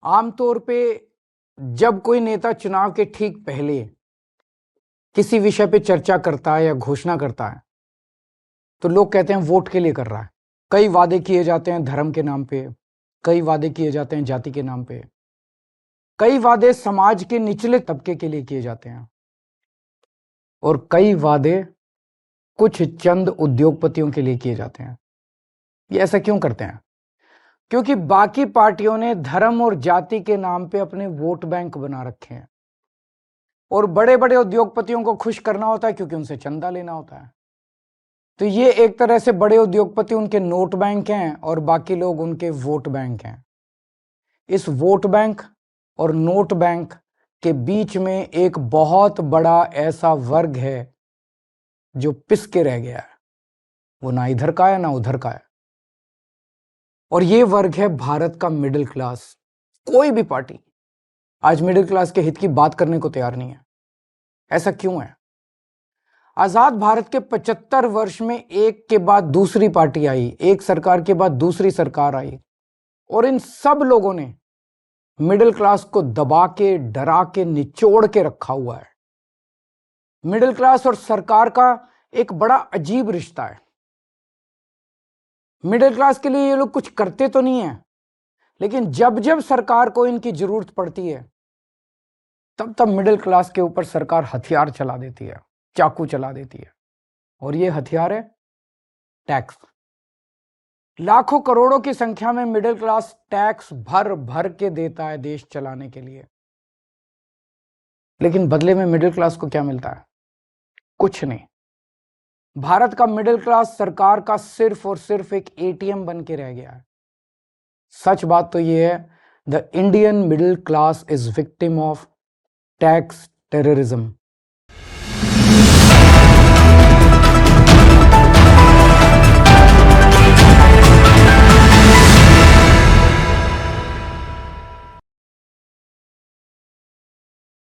आमतौर पे जब कोई नेता चुनाव के ठीक पहले किसी विषय पे चर्चा करता है या घोषणा करता है तो लोग कहते हैं वोट के लिए कर रहा है। कई वादे किए जाते हैं धर्म के नाम पे, कई वादे किए जाते हैं जाति के नाम पे, कई वादे समाज के निचले तबके के लिए किए जाते हैं और कई वादे कुछ चंद उद्योगपतियों के लिए किए जाते हैं। ये ऐसा क्यों करते हैं? क्योंकि बाकी पार्टियों ने धर्म और जाति के नाम पे अपने वोट बैंक बना रखे हैं और बड़े बड़े उद्योगपतियों को खुश करना होता है क्योंकि उनसे चंदा लेना होता है। तो ये एक तरह से बड़े उद्योगपति उनके नोट बैंक हैं और बाकी लोग उनके वोट बैंक हैं। इस वोट बैंक और नोट बैंक के बीच में एक बहुत बड़ा ऐसा वर्ग है जो पिस के रह गया है। वो ना इधर का है ना उधर का है और ये वर्ग है भारत का मिडिल क्लास। कोई भी पार्टी आज मिडिल क्लास के हित की बात करने को तैयार नहीं है। ऐसा क्यों है? आजाद भारत के 75 वर्ष में एक के बाद दूसरी पार्टी आई, एक सरकार के बाद दूसरी सरकार आई और इन सब लोगों ने मिडिल क्लास को दबा के, डरा के, निचोड़ के रखा हुआ है। मिडिल क्लास और सरकार का एक बड़ा अजीब रिश्ता है। मिडिल क्लास के लिए ये लोग कुछ करते तो नहीं है, लेकिन जब जब सरकार को इनकी जरूरत पड़ती है तब तब मिडिल क्लास के ऊपर सरकार हथियार चला देती है, चाकू चला देती है और ये हथियार है टैक्स। लाखों करोड़ों की संख्या में मिडिल क्लास टैक्स भर भर के देता है देश चलाने के लिए, लेकिन बदले में मिडिल क्लास को क्या मिलता है? कुछ नहीं। भारत का मिडिल क्लास सरकार का सिर्फ और सिर्फ एक एटीएम बन के रह गया है। सच बात तो यह है, the Indian middle class is victim of tax terrorism.